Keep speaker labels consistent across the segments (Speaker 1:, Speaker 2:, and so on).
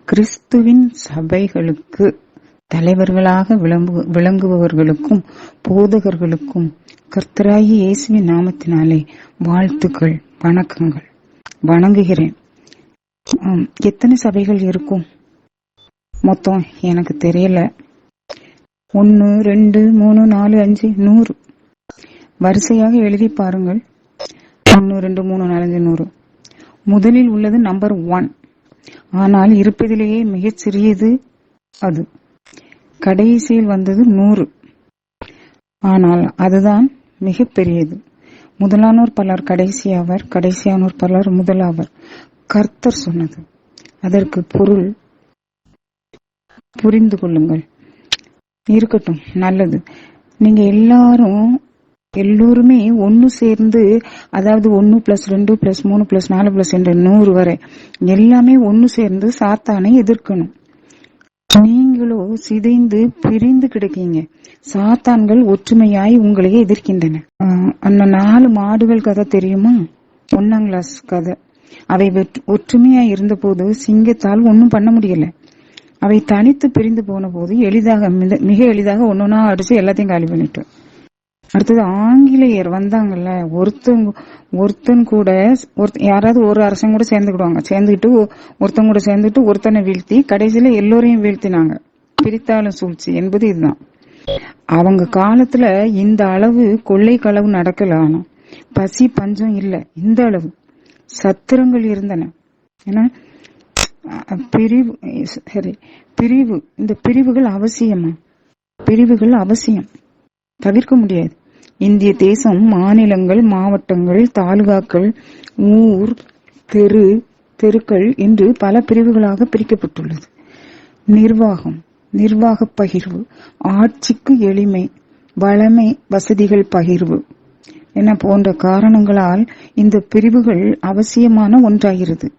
Speaker 1: கிறிஸ்துவின் சபைகளுக்கு தலைவர்களாக விளங்குபவர்களுக்கும் போதகர்களுக்கும் கர்த்தராகிய இயேசுவின் நாமத்தினாலே வாழ்த்துக்கள், வணக்கங்கள். வணங்குகிறேன். எத்தனை சபைகள் இருக்கும் மொத்தம் எனக்கு தெரியல. 1, 2, 3, 4, 5, 100 வரிசையாக எழுதி பாருங்கள். 1, 2, 3, 4, 5, 100. முதலில் உள்ளது நம்பர் 1. ஆனால் இருப்பதிலேயே மிகச் சிறியது அது. கடைசியில் வந்தது 100. ஆனால் அதுதான் மிக பெரியது. முதலானோர் பலர் கடைசியாவர், கடைசியானோர் பலர் முதலாவர். கர்த்தர் சொன்னது. அதற்கு பொருள் புரிந்து கொள்ளுங்கள். இருக்கட்டும், நல்லது. நீங்க எல்லோருமே ஒன்னு சேர்ந்து, அதாவது 1 + 2 + 3 + 4 + 100 வரை எல்லாமே ஒன்னு சேர்ந்து சாத்தானை எதிர்க்கணும். நீங்களோ சிதைந்து பிரிந்து கிடக்கீங்க. சாத்தான்கள் ஒற்றுமையாய் உங்களையே எதிர்க்கின்றன. அந்த 4 மாடுகள் கதை தெரியுமா? 1ஆம் கிளாஸ் கதை. அவை ஒற்றுமையாய் இருந்த போது சிங்கத்தால் ஒன்னும் பண்ண முடியல. அவை தனித்து பிரிந்து போன போது மிக எளிதாக ஒன்னொன்னா அடிச்சு எல்லாத்தையும் காலி பண்ணிட்டோம். அடுத்தது ஆங்கிலேயர் வந்தாங்கல்ல, ஒருத்தன் கூட யாராவது ஒரு அரசன் கூட சேர்ந்துக்கிட்டு ஒருத்தன் கூட சேர்ந்துட்டு ஒருத்தனை வீழ்த்தி கடைசியில எல்லோரையும் வீழ்த்தினாங்க. பிரித்தாளும் சூழ்ச்சி என்பது இதுதான். அவங்க காலத்துல இந்த அளவு கொள்ளை களவு நடக்கல. ஆனா பசி பஞ்சம் இல்ல. இந்த அளவு சத்திரங்கள் இருந்தன. ஏன்னா பிரிவு, இந்த பிரிவுகள் அவசியமா? பிரிவுகள் அவசியம், தவிர்க்க முடியாது. இந்திய தேசம் மாநிலங்கள், மாவட்டங்கள், தாலுகாக்கள், ஊர், தெருக்கள் என்று பல பிரிவுகளாக பிரிக்கப்பட்டுள்ளது. நிர்வாக பகிர்வு, ஆட்சிக்கு எளிமை, வளமை, வசதிகள் பகிர்வு என போன்ற காரணங்களால் இந்த பிரிவுகள் அவசியமான ஒன்றாகிறது.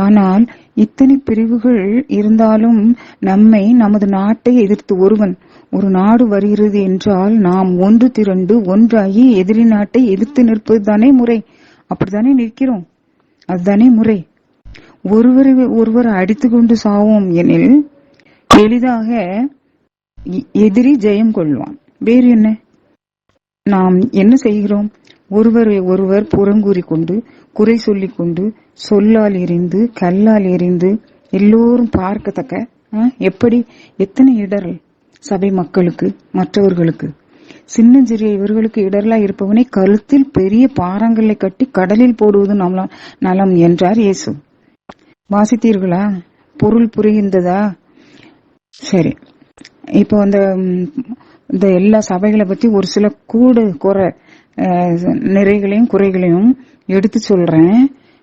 Speaker 1: ஆனால் இத்தனை பிரிவுகள் இருந்தாலும் நமது நாட்டை எதிர்த்து ஒரு நாடு வருகிறது என்றால் நாம் ஒன்று திரண்டு ஒன்றாகி எதிரி நாட்டை எதிர்த்து நிற்பது தானே முறை. அப்படித்தானே நிற்கிறோம். அதுதானே முறை. ஒருவர் அடித்து கொண்டு சாவோம் எனில் எளிதாக எதிரி ஜெயம் கொள்வான். வேறு என்ன? நாம் என்ன செய்கிறோம்? ஒருவர் புறங்கூறிக்கொண்டு, குறை சொல்லிக் கொண்டு, சொல்லால் எறிந்து, கல்லால் எறிந்து, எல்லோரும் பார்க்கத்தக்க எத்தனை இடரல் சபை மக்களுக்கு, மற்றவர்களுக்கு. சின்னஞ்சிறிய இவர்களுக்கு இடரலா இருப்பவனை கழுத்தில் பெரிய பாறாங்கல்லை கட்டி கடலில் போடுவது நலம் என்றார் இயேசு. வாசித்தீர்களா? பொருள் புரிகின்றதா? சரி, இப்போ இந்த எல்லா சபைகளை பத்தி ஒரு சில குறை நிறைகளையும் குறைகளையும் எடுத்து சொல்றேன்.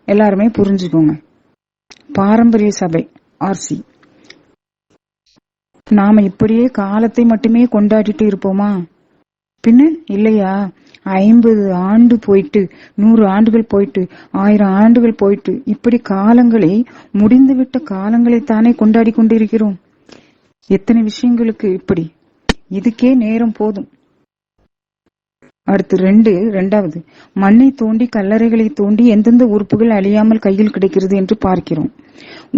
Speaker 1: எல்லாருமே புரிஞ்சுக்கோங்க. பாரம்பரிய சபை RC. நாம இப்படியே காலத்தை மட்டுமே கொண்டாடிட்டு இருப்போமா? பின்ன இல்லையா? 50 ஆண்டு போயிட்டு, 100 ஆண்டுகள் போயிட்டு, 1000 ஆண்டுகள் போயிட்டு, இப்படி காலங்களை, முடிந்துவிட்ட காலங்களைத்தானே கொண்டாடி கொண்டிருக்கிறோம். எத்தனை விஷயங்களுக்கு இப்படி. இதுக்கே நேரம் போதும். அடுத்து 2வது, மண்ணை தோண்டி கல்லறைகளை தோண்டி எந்தெந்த உறுப்புகள் அழியாமல் கையில் கிடைக்கிறது என்று பார்க்கிறோம்.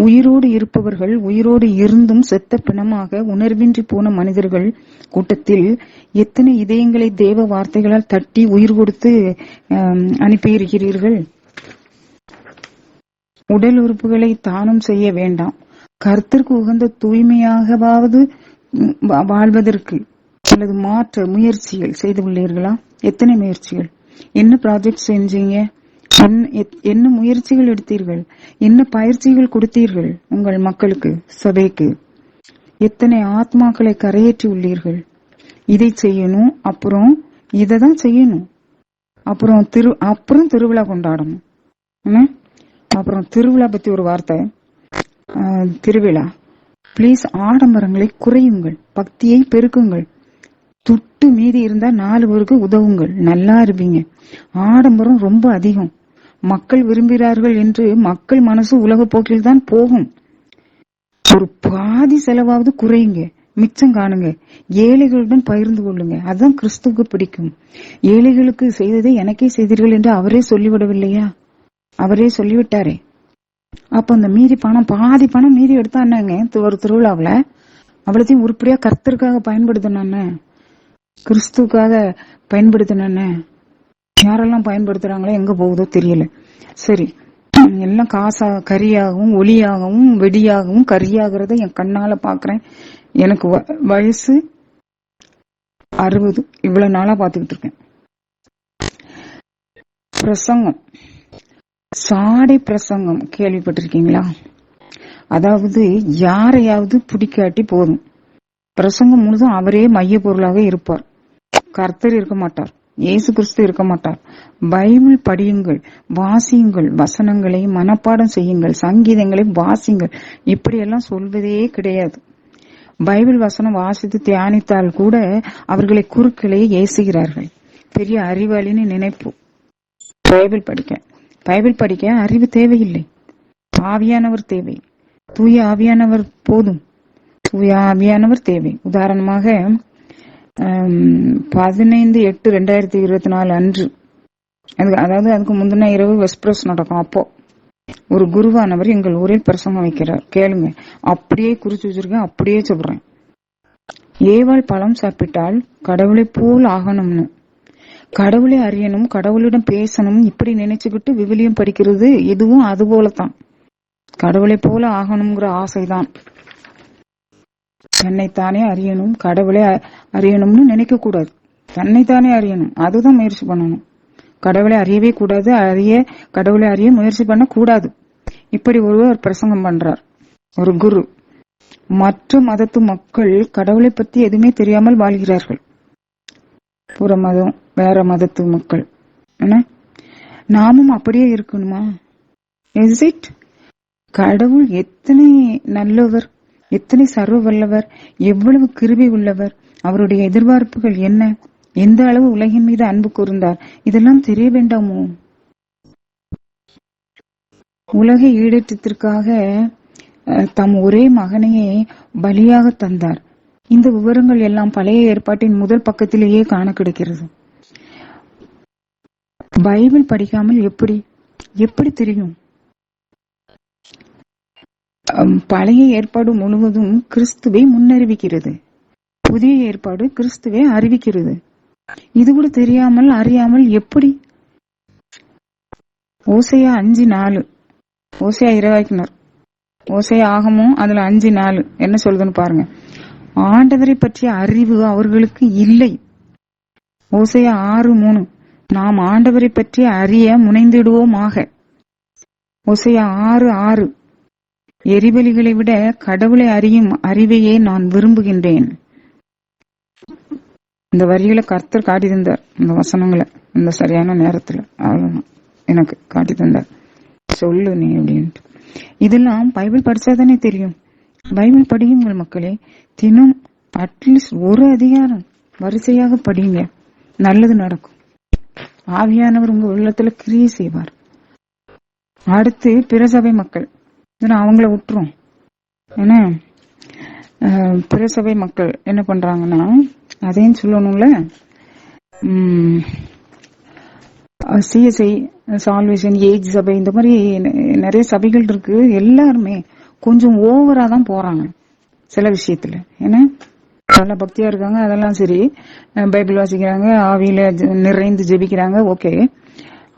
Speaker 1: உயிரோடு இருப்பவர்கள், உயிரோடு இருந்தும் செத்த பிணமாக உணர்வின்றி போன மனிதர்கள் கூட்டத்தில் எத்தனை இதயங்களை தேவ வார்த்தைகளால் தட்டி உயிர் கொடுத்து அனுப்பியிருக்கிறீர்கள். உடல் உறுப்புகளை தானம் செய்ய வேண்டாம். கர்த்தருக்கு உகந்த தூய்மையாகவாவது வாழ்வதற்கு அல்லது மாற்ற முயற்சிகள் செய்து உள்ளீர்களா? எத்தனை முயற்சிகள்? என்ன ப்ராஜெக்ட் செஞ்சீங்க? என்ன முயற்சிகள் எடுத்தீர்கள்? என்ன பயிற்சிகள் கொடுத்தீர்கள் உங்கள் மக்களுக்கு, சபைக்கு? எத்தனை ஆத்மாக்களை கரையேற்றி உள்ளீர்கள்? இதை செய்யணும், அப்புறம் இததான் செய்யணும், அப்புறம் திருவிழா கொண்டாடணும். அப்புறம் திருவிழா பத்தி ஒரு வார்த்தை. திருவிழா பிளீஸ், ஆடம்பரங்களை குறையுங்கள், பக்தியை பெருக்குங்கள். துட்டு மீதி இருந்தா 4 பேருக்கு உதவுங்கள், நல்லா இருப்பீங்க. ஆடம்பரம் ரொம்ப அதிகம். மக்கள் விரும்புகிறார்கள் என்று மக்கள் மனசு உலக போக்கில் தான் போகும். ஒரு பாதி செலவாவது குறையுங்க, மிச்சம் காணுங்க. ஏழைகளுடன் பகிர்ந்து கொள்ளுங்க. அதுதான் கிறிஸ்துவுக்கு பிடிக்கும். ஏழைகளுக்கு செய்ததை எனக்கே செய்தீர்கள் என்று அவரே சொல்லிவிடவில்லையா? அவரே சொல்லிவிட்டாரே. அப்ப அந்த மீதி பணம், பாதி பணம் மீதி எடுத்தானாங்க ஒரு திருவிழாவுல, அவ்வளத்தையும் உருப்படியா கர்த்தருக்காக பயன்படுத்தினானே, கிறிஸ்துக்காக பயன்படுத்தினானே. யாரெல்லாம் பயன்படுத்துறாங்களோ எங்க போகுதோ தெரியல. சரி, எல்லாம் காசா கரியாகவும் ஒளியாகவும் வெடியாகவும் கரியாகிறத என் கண்ணால பாக்குறேன். எனக்கு வயசு 60. இவ்வளவு நாளா பாத்துக்கிட்டு இருக்கேன். பிரசங்கம், சாடை பிரசங்கம் கேள்விப்பட்டிருக்கீங்களா? அதாவது யாரையாவது பிடிக்காட்டி போதும், பிரசங்கம் முழுதும் அவரே மைய பொருளாக இருப்பார். கர்த்தர் இருக்க மாட்டார், இயேசு கிறிஸ்து இருக்க மாட்டார். பைபிள் படியுங்கள், வாசியுங்கள், வசனங்களை மனப்பாடம் செய்யுங்கள், சங்கீதங்களை வாசிங்கள், இப்படியெல்லாம் சொல்வதே கிடையாது. பைபிள் வசனம் வாசித்து தியானித்தால் கூட அவர்களை குறுக்களே ஏசுகிறார்கள். பெரிய அறிவாளின்னு நினைப்பு. பைபிள் படிக்க அறிவு தேவையில்லை, ஆவியானவர் தேவை. தூய ஆவியானவர் போதும், தூய ஆவியானவர் தேவை. உதாரணமாக 15/8/2024 அன்று, அதாவது அதுக்கு முந்தின இரவு வெஸ்பிரஸ் நடக்கும். அப்போ ஒரு குருவானவர் எங்கள் ஊரில் பிரசங்கம் வைக்கிறார். கேளுங்க, அப்படியே குறிச்சு வச்சிருக்கேன், அப்படியே சொல்றேன். ஏவாள் பழம் சாப்பிட்டால் கடவுளை போல் ஆகணும்னு, கடவுளை அறியணும், கடவுளிடம் பேசணும், இப்படி நினைச்சுக்கிட்டு விவிலியம் படிக்கிறது இதுவும் அது போலத்தான். கடவுளை போல ஆகணுங்கிற ஆசைதான். தன்னைத்தானே அறியணும், கடவுளை அறியணும்னு நினைக்க கூடாது. தன்னைத்தானே அறியணும், அதுதான் முயற்சி பண்ணணும். கடவுளை அறியவே கூடாது, கடவுளை அறிய முயற்சி பண்ண கூடாது. இப்படி ஒருவர் பிரசங்கம் பண்றார், ஒரு குரு. மற்ற மதத்து மக்கள் கடவுளை பத்தி எதுவுமே தெரியாமல் வாழ்கிறார்கள். புற மதம், வேற மதத்து மக்கள். நாமும் அப்படியே இருக்கணுமா? Is it? கடவுள் எத்தனை நல்லவர், எத்தனை சர்வ வல்லவர், எவ்வளவு கிருபை உள்ளவர், அவருடைய எதிர்பார்ப்புகள் என்ன, எந்த அளவு உலகின் மீது அன்பு கூர்ந்தார், இதெல்லாம் தெரிய வேண்டாமோ? உலக ஈடேற்றத்திற்காக தம் ஒரே மகனையே பலியாக தந்தார். இந்த விவரங்கள் எல்லாம் பழைய ஏற்பாட்டின் முதல் பக்கத்திலேயே காண கிடைக்கிறது. பைபிள் படிக்காமல் எப்படி தெரியும்? பழைய ஏற்பாடு முழுவதும் கிறிஸ்துவை முன்னறிவிக்கிறது, புதிய ஏற்பாடு கிறிஸ்துவை அறிவிக்கிறது. இது கூட தெரியாமல் அறியாமல் எப்படி? ஓசையா 5:4, ஓசையா இறைவாக்கினர், ஓசையா ஆகமும் அதுல 5:4 என்ன சொல்லுதுன்னு பாருங்க. ஆண்டவரை பற்றிய அறிவு அவர்களுக்கு இல்லை. ஓசையா 6:3, நாம் ஆண்டவரை பற்றி அறிய முனைந்திடுவோமாக. ஓசையா 6:6, எரிபலிகளை விட கடவுளை அறியும் அறிவையே நான் விரும்புகின்றேன். இந்த வரிகளை கர்த்தர் காட்டி தந்தார், இந்த வசனங்களை இந்த சரியான நேரத்துல அவ்வளவுதான் எனக்கு காட்டி தந்தார். சொல்லு நீ அப்படின்ட்டு. இதெல்லாம் பைபிள் படிச்சாதானே தெரியும். பைபிள் படியுங்கள் மக்களே, தினம் அட்லீஸ்ட் ஒரு அதிகாரம் வரிசையாக படியுங்க, நல்லது நடக்கும். ஆவியானவர் உங்க உள்ளத்துல கிரியை செய்வார். அடுத்து பிற சபை மக்கள், அவங்கள விட்டுரும். ஏன்னா பிற சபை மக்கள் என்ன பண்றாங்கன்னா, அதையும் சொல்லணும்ல, சிஎஸ்ஐ, சால்வேஷன், ஏஜ் சபை, இந்த மாதிரி நிறைய சபைகள் இருக்கு. எல்லாருமே கொஞ்சம் ஓவரா தான் போறாங்க சில விஷயத்துல. ஏன்னா நல்ல பக்தியா இருக்காங்க, அதெல்லாம் சரி, பைபிள் வாசிக்கிறாங்க, ஆவியில நிறைந்து ஜெபிக்கிறாங்க, ஓகே.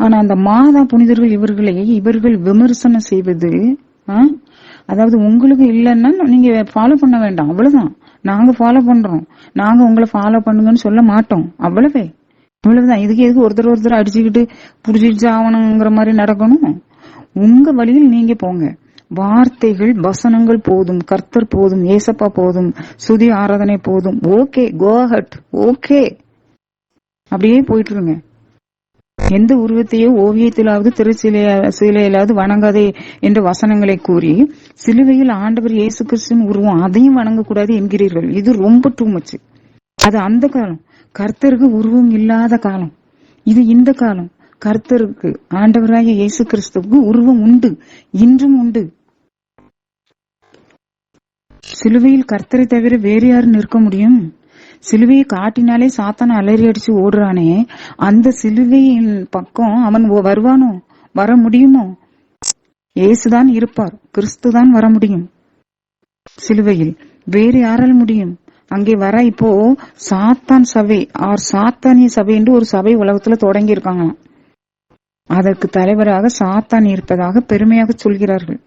Speaker 1: ஆனா அந்த மாதா புனிதர்கள் இவர்கள் விமர்சனம் செய்வது, அதாவது உங்களுக்கு இல்லைன்னா நீங்க ஃபாலோ பண்ண வேண்டாம், அவ்வளவுதான். நாங்க ஃபாலோ பண்றோம், நாங்க உங்களை ஃபாலோ பண்ணுங்கன்னு சொல்ல மாட்டோம், இவ்வளவுதான். எதுக்கு ஒருத்தர் அடிச்சுக்கிட்டு புடிச்சிட்டு ஆவணுங்கிற மாதிரி நடக்கணும்? உங்க வழியில் நீங்க போங்க. வார்த்தைகள் வசனங்கள் போதும், கர்த்தர் போதும், ஏசப்பா போதும், சுதி ஆராதனை போதும், ஓகே, கோ அஹெட், ஓகே, அப்படியே போயிட்டு இருங்க. எந்த உருவத்தையோ ஓவியத்திலாவது திருச்சிலையிலாவது வணங்காதே என்ற வசனங்களை கூறி சிலுவையில் ஆண்டவர் இயேசு கிறிஸ்துவின் உருவம், அதையும் வணங்கக்கூடாது என்கிறீர்கள். இது ரொம்ப டூ மச். அது அந்த காலம், கர்த்தருக்கு உருவம் இல்லாத காலம். இது இந்த காலம். கர்த்தருக்கு, ஆண்டவராகிய இயேசு கிறிஸ்துவுக்கு உருவம் உண்டு, இன்றும் உண்டு. சிலுவையில் கர்த்தரை தவிர வேறு யாரு நிற்க முடியும்? சிலுவையை காட்டினாலே சாத்தான அலறி அடிச்சு ஓடுறானே, அந்த சிலுவையின் பக்கம் அவன் வருவானோ, வர முடியுமோ? இயேசுதான் இருப்பார். கிறிஸ்துதான் வர முடியும் சிலுவையில். வேறு யாரால் முடியும்? அங்கே வர இப்போ சாத்தான் சபை சாத்தானிய சபை என்று ஒரு சபை உலகத்துல தொடங்கி இருக்காங்க. அதற்கு தலைவராக சாத்தான் இருப்பதாக பெருமையாக சொல்கிறார்கள்.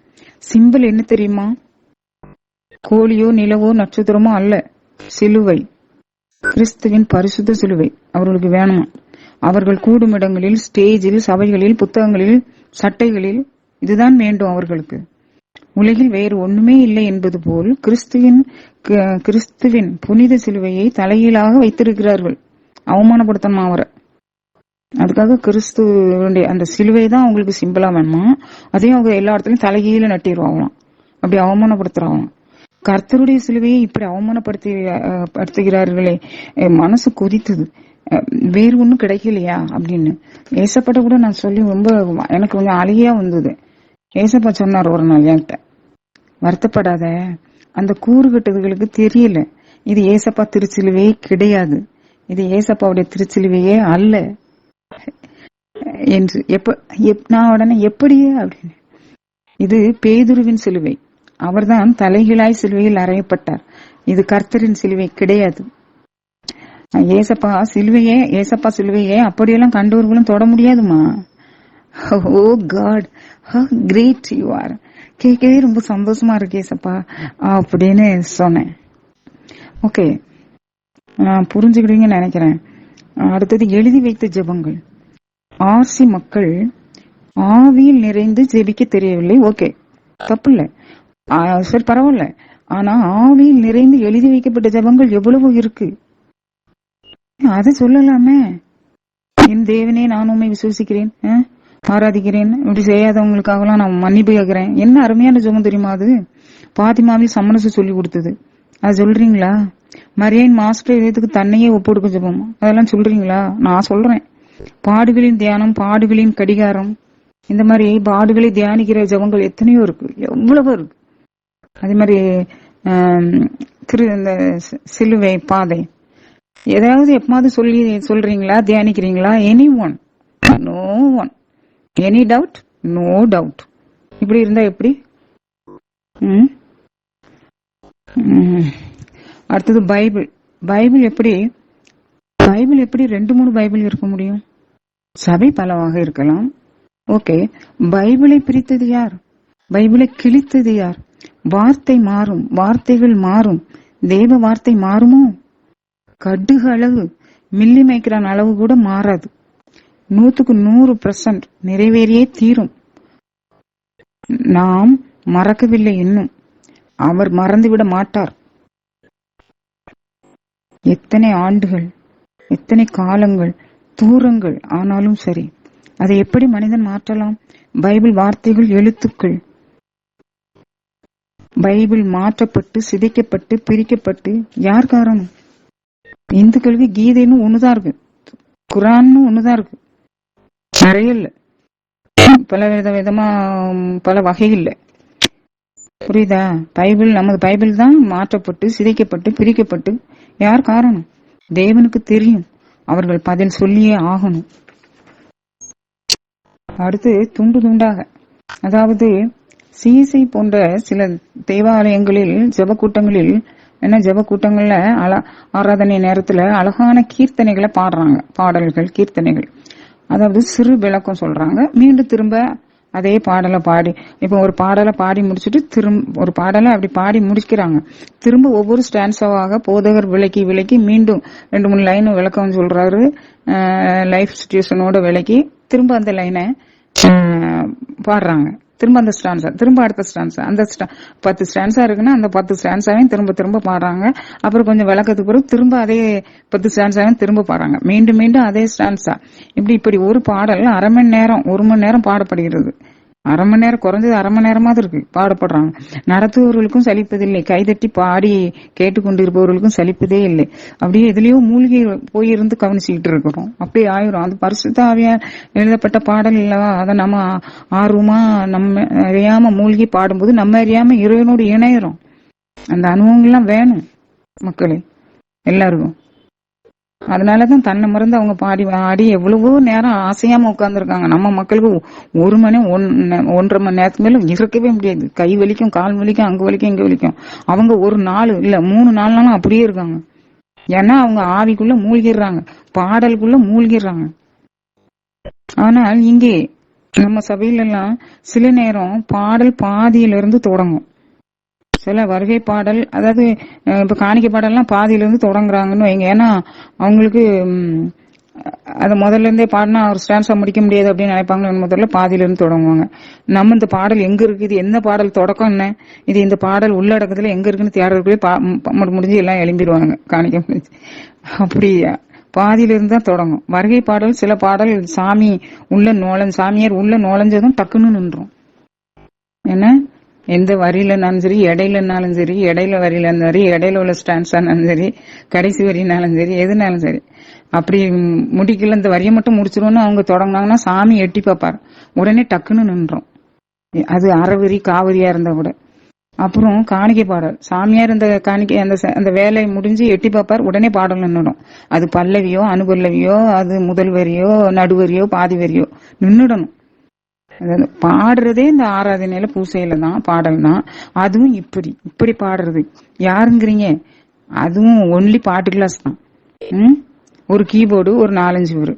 Speaker 1: சிம்பிள் என்ன தெரியுமா? கோழியோ நிலவோ நட்சத்திரமோ அல்ல, சிலுவை. கிறிஸ்துவின் பரிசுத்த சிலுவை அவர்களுக்கு வேணுமா? அவர்கள் கூடும் இடங்களில், ஸ்டேஜில், சபைகளில், புத்தகங்களில், சட்டைகளில் இதுதான் வேண்டும் அவர்களுக்கு. உலகில் வேறு ஒண்ணுமே இல்லை என்பது போல் கிறிஸ்துவின் புனித சிலுவையை தலைகீழாக வைத்திருக்கிறார்கள். அவமானப்படுத்தணுமா அவரை? அதுக்காக கிறிஸ்துவனுடைய அந்த சிலுவை தான் அவங்களுக்கு சிம்பிளா வேணுமா? அதையும் அவங்க எல்லா இடத்துலயும் தலைகீழ நட்டிடுவாங்களாம். அப்படி அவமானப்படுத்துறாங்க. கர்த்தருடைய சிலுவையை இப்படி அவமானப்படுத்துகிறார்களே, மனசு கொதித்தது. வேறு ஒண்ணும் கிடைக்கலையா அப்படின்னு ஏசப்பட்ட கூட நான் சொல்லி ரொம்ப எனக்கு கொஞ்சம் அழுகையா வந்தது. ஏசப்பா சொன்னார் ஒரு நாள் என்கிட்ட, வருத்தப்படாத, அந்த கூறு கட்டுறதுகளுக்கு தெரியல, இது ஏசப்பா திருச்சிலுவையே கிடையாது, இது ஏசப்பாவுடைய திருச்சிலுவையே அல்ல என்று. நான் உடனே எப்படியே அப்படின்னு, இது பேதுருவின் சிலுவை, அவர்தான் தலைகீழாய் சிலுவையில் அறையப்பட்டார், இது கர்த்தரின் சிலுவை கிடையாது. ஏசப்பா சிலுவையே அப்படியெல்லாம் கண்டவர்களும் தொட முடியாதுமா. ஓ God, how great you are. கேட்கவே ரொம்ப சந்தோஷமா இருக்கு ஏசப்பா அப்படின்னு சொன்னேன். ஓகே, புரிஞ்சுக்கிட்டீங்கன்னு நினைக்கிறேன். அடுத்தது எழுதி வைத்த ஜெபங்கள். ஆர்சி மக்கள் ஆவியில் நிறைந்து ஜெபிக்க தெரியவில்லை. ஓகே, தப்பு இல்ல, சரி பரவாயில்ல. ஆனா ஆவியில் நிறைந்து எழுதி வைக்கப்பட்ட ஜெபங்கள் எவ்வளவு இருக்கு, அதை சொல்லலாமே. என் தேவனே, நான் உண்மை விசுவசிக்கிறேன், ஆராதிக்கிறேன், இப்படி செய்யாதவங்களுக்காகலாம் நான் மன்னிப்பு கேட்கிறேன். என்ன அருமையான ஜெபம் தெரியுமா அது? பாத்திமாவில் சம்மனசு சொல்லி கொடுத்தது, அது சொல்றீங்களா? மரியாயின் மாஸ்டர் இதயத்துக்கு தன்னையே ஒப்புடுக்க ஜெபம், அதெல்லாம் சொல்றீங்களா? நான் சொல்றேன். பாடுகளின் தியானம், பாடுகளின் கடிகாரம், இந்த மாதிரி பாடுகளை தியானிக்கிற ஜெபங்கள் எத்தனையோ இருக்கு, எவ்வளவோ இருக்கு. அதே மாதிரி இந்த சிலுவை பாதை, ஏதாவது எப்பமாவது சொல்றீங்களா, தியானிக்கிறீங்களா? Any one, no one. Any doubt, no doubt. இப்படி இருந்தா எப்படி? அடுத்தது பைபிள் எப்படி 2-3 பைபிள் இருக்க முடியும்? சபை பலவாக இருக்கலாம். ஓகே, பைபிளை பிரித்தது யார்? பைபிளை கிழித்தது யார்? வார்த்தை மாறும், வார்த்தைகள் மாறும், தேவ வார்த்தை மாறுமோ? கடுகு அளவு, மில்லி மைக்ரான் அளவு கூட மாறாது. 100% நிறைவேறியே தீரும். நாம் மறக்கவில்லை இன்னும், அவர் மறந்துவிட மாட்டார். எத்தனை ஆண்டுகள், எத்தனை காலங்கள், தூரங்கள் ஆனாலும் சரி, அதை எப்படி மனிதன் மாற்றலாம்? பைபிள் வார்த்தைகள், எழுத்துக்கள். பைபிள் மாற்றப்பட்டு, சிதைக்கப்பட்டு, பிரிக்கப்பட்டு யார் காரணம்? இந்துக்களுக்கு கீதைன்னு ஒண்ணுதான் இருக்கு, குரான்னு ஒண்ணுதான் இருக்கு, நிறைய இல்ல, பல விதமா பல வகை இல்ல. புரியுதா? பைபிள், நமது பைபிள் தான் மாற்றப்பட்டு, சிதைக்கப்பட்டு, பிரிக்கப்பட்டு. யார் காரணம்? தேவனுக்கு தெரியும். அவர்கள் பதில் சொல்லியே ஆகணும். அடுத்து துண்டு துண்டாக, அதாவது சிஎஸ்ஐ போன்ற சில தேவாலயங்களில் ஜெப கூட்டங்கள்ல ஆராதனை நேரத்துல அழகான கீர்த்தனைகளை பாடுறாங்க, பாடல்கள், கீர்த்தனைகள். அதாவது சிறு விளக்கம் சொல்றாங்க, மீண்டும் திரும்ப அதே பாடலை பாடி, இப்ப ஒரு பாடலை பாடி முடிச்சுட்டு திரும்ப ஒரு பாடலை அப்படி பாடி முடிக்கிறாங்க. திரும்ப ஒவ்வொரு ஸ்டான்ஸாவாக போதகர் விளக்கி மீண்டும் 2-3 லைன் விளக்கம் சொல்றாரு, லைஃப் சிச்சுவேஷனோட விளக்கி திரும்ப அந்த லைனை பாடுறாங்க. திரும்ப அந்த ஸ்டான்ஸா, திரும்ப அடுத்த ஸ்டான்ஸா, அந்த 10 ஸ்டான்ஸா இருக்குன்னா அந்த 10 ஸ்டான்ஸாவையும் திரும்ப பாடுறாங்க. அப்புறம் கொஞ்சம் விளக்கத்துக்கு பிறகு திரும்ப அதே 10 ஸ்டான்ஸாவையும் திரும்ப பாடுறாங்க. மீண்டும் அதே ஸ்டான்ஸா. இப்படி ஒரு பாடல் 1/2 மணி நேரம் 1 மணி நேரம் பாடப்படுகிறது. 1/2 மணி நேரம், குறைஞ்சது 1/2 மணி நேரமாவது இருக்கு பாடப்படுறாங்க. நடத்துபவர்களுக்கும் சலிப்பதில்லை, கைதட்டி பாடி கேட்டுக்கொண்டிருப்பவர்களுக்கும் சலிப்பதே இல்லை. அப்படியே எதுலயோ மூழ்கி போயிருந்து கவனிச்சுக்கிட்டு இருக்கிறோம். அப்படியே ஆயிரும். அது பரிசுத்த ஆவியால் எழுதப்பட்ட பாடல் இல்லவா? அதை நம்ம ஆர்வமா நம்ம அறியாம மூழ்கி பாடும்போது நம்ம அறியாம இறைவனோடு இணையிறோம். அந்த அனுபவங்கள்லாம் வேணும் மக்களே, எல்லாருக்கும். அதனாலதான் தன்னை மறந்து அவங்க பாடி ஆடி எவ்வளவோ நேரம் ஆசையாம உட்கார்ந்துருக்காங்க. நம்ம மக்களுக்கு 1 மணி 1.5 மணி நேரத்துக்கு மேல இருக்கவே முடியாது. கை வலிக்கும், கால் வலிக்கும், அங்க வலிக்கும், இங்க வலிக்கும். அவங்க ஒரு 4 இல்ல 3 நாள்னாலும் அப்படியே இருக்காங்க. ஏன்னா அவங்க ஆவிக்குள்ள மூழ்கிடுறாங்க, பாடலுக்குள்ள மூழ்கிடுறாங்க. ஆனால் இங்கே நம்ம சபையில எல்லாம் சில நேரம் பாடல் பாதியிலிருந்து தொடங்கும். சில வருகை பாடல், அதாவது இப்ப காணிக்கை பாடல்லாம் பாதியில இருந்து தொடங்குறாங்கன்னு வைங்க. ஏன்னா அவங்களுக்கு அதை முதல்ல இருந்தே பாடினா ஒரு ஸ்டான்ஸா முடிக்க முடியாது அப்படின்னு நினைப்பாங்க. முதல்ல பாதியில இருந்து தொடங்குவாங்க. நம்ம இந்த பாடல் எங்க இருக்கு, இது என்ன பாடல், தொடக்கம் என்ன, இது இந்த பாடல் உள்ளடக்கத்துல எங்க இருக்குன்னு தேடுறதுக்குள்ளே முடிஞ்சு எல்லாம் எழும்பிடுவாங்க காணிக்க முடிஞ்சு. அப்படி பாதியில இருந்து தான் தொடங்கும் வருகை பாடல். சில பாடல் சாமி சாமியார் உள்ள நுழைஞ்சதும் டக்குன்னு நின்றோம். என்ன, எந்த வரியிலனாலும் சரி, இடையிலனாலும் சரி, இடையில வரியிலும் சரி, இடையில உள்ள ஸ்டான்ஸானாலும் சரி, கடைசி வரினாலும் சரி, எதுனாலும் சரி, அப்படி முடிக்கல இந்த வரியை மட்டும் முடிச்சிருவோம்னு அவங்க தொடங்கினாங்கன்னா சாமி எட்டி பார்ப்பார், உடனே டக்குன்னு நின்றோம். அது அறவரி காவிரியா இருந்தா கூட. அப்புறம் காணிக்கை பாடல், சாமியார் இந்த காணிக்கை அந்த வேலை முடிஞ்சு எட்டி பார்ப்பார், உடனே பாடல் நின்றுடும். அது பல்லவியோ அனுபல்லவியோ, அது முதல் வரியோ நடுவரியோ பாதி வரியோ நின்றுடணும். பாடுறதே இந்த ஆராதனையில பூசையில தான் பாடல் தான். அதுவும் இப்படி பாடுறது யாருங்கிறீங்க? அதுவும் ஒன்லி பாட்டு கிளாஸ் தான். ஒரு கீபோர்டு, ஒரு 4-5 பேரு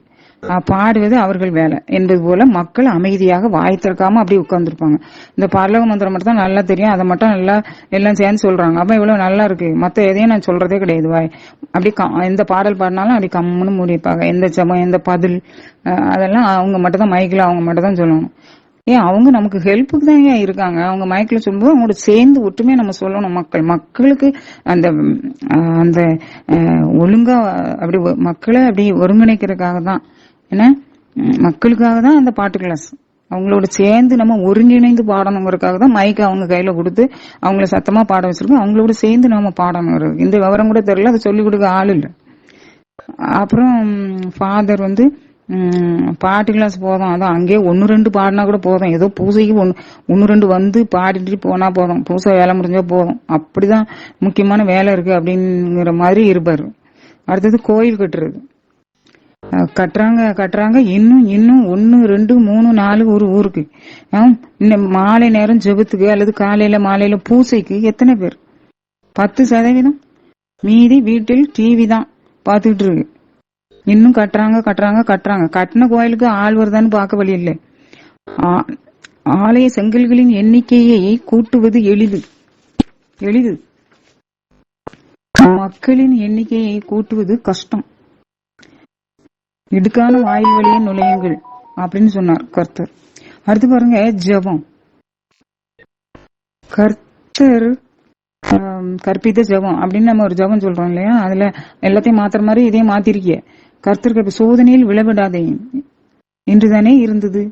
Speaker 1: பாடுவது அவர்கள் வேலை என்பது போல மக்கள் அமைதியாக வாய் திறக்காம அப்படியே உட்கார்ந்துருப்பாங்க. இந்த பல்லவ மந்திரம் மட்டும் தான் நல்லா தெரியும், அதை மட்டும் நல்லா எல்லாம் சேர்ந்து சொல்றாங்க. அப்ப இவ்வளவு நல்லா இருக்கு, மத்த எதையும் நான் சொல்றதே கிடையாது. வாய் அப்படி எந்த பாடல் பாடினாலும் அப்படி கம்முன்னு மூடிப்பாங்க. எந்த சமம், எந்த பதில், அதெல்லாம் அவங்க மட்டும் தான் மைக்கில் அவங்க மட்டும் தான் சொல்லணும். ஏன் அவங்க நமக்கு ஹெல்ப்புக்கு தான் ஏன் இருக்காங்க. அவங்க மைக்கில் சொல்லும்போது அவங்களோட சேர்ந்து ஒற்றுமையா நம்ம சொல்லணும். மக்களுக்கு அந்த அந்த ஒழுங்கா அப்படி மக்களை அப்படி ஒருங்கிணைக்கிறதுக்காக தான், ஏன்னா மக்களுக்காக தான் அந்த பாட்டு கிளாஸ். அவங்களோட சேர்ந்து நம்ம ஒருங்கிணைந்து பாடணுங்கிறதுக்காக தான் மைக் அவங்க கையில கொடுத்து அவங்கள சத்தமா பாட வச்சிருக்கோம். அவங்களோட சேர்ந்து நாம பாடணும். இந்த விவரம் கூட தெரியல, அதை சொல்லிக் கொடுக்க ஆள் இல்லை. அப்புறம் ஃபாதர் பாட்டு கிளாஸ் போதும், அதான் அங்கேயே 1-2 பாடினா கூட போதும். ஏதோ பூசைக்கு 1-2 வந்து பாடிட்டு போனா போதும், பூசை வேலை முடிஞ்சா போதும், அப்படிதான் முக்கியமான வேலை இருக்கு அப்படிங்கிற மாதிரி இருப்பாரு. அடுத்தது கோயில் கட்டுறது. கட்டுறாங்க இன்னும் 1, 2, 3, 4 ஒரு ஊருக்கு. இன்னும் மாலை நேரம் ஜெபத்துக்கு அல்லது மாலையில பூசைக்கு எத்தனை பேர்? 10%. மீதி வீட்டில் டிவி தான் பாத்துக்கிட்டு இருக்கு. இன்னும் கட்டுறாங்க. கட்டின கோயிலுக்கு ஆள் வருதான்னு பார்க்க வழி இல்லை. ஆலய செங்கல்களின் எண்ணிக்கையை கூட்டுவது எளிது. மக்களின் எண்ணிக்கையை கூட்டுவது கஷ்டம். இடுக்கான வாயில் வழியே நுழையுங்கள் அப்படின்னு சொன்னார் கர்த்தர். அடுத்து பாருங்க, ஜெபம். கர்த்தர் கற்பித்த ஜெபம் அப்படின்னு நம்ம ஒரு ஜெபம் சொல்றோம் இல்லையா? அதுல எல்லாத்தையும் மாத்துற மாதிரி இதையும் மாத்திருக்கிய. கர்த்தர் சோதனையில் விழவிடாதே என்றுதானே இருந்தது,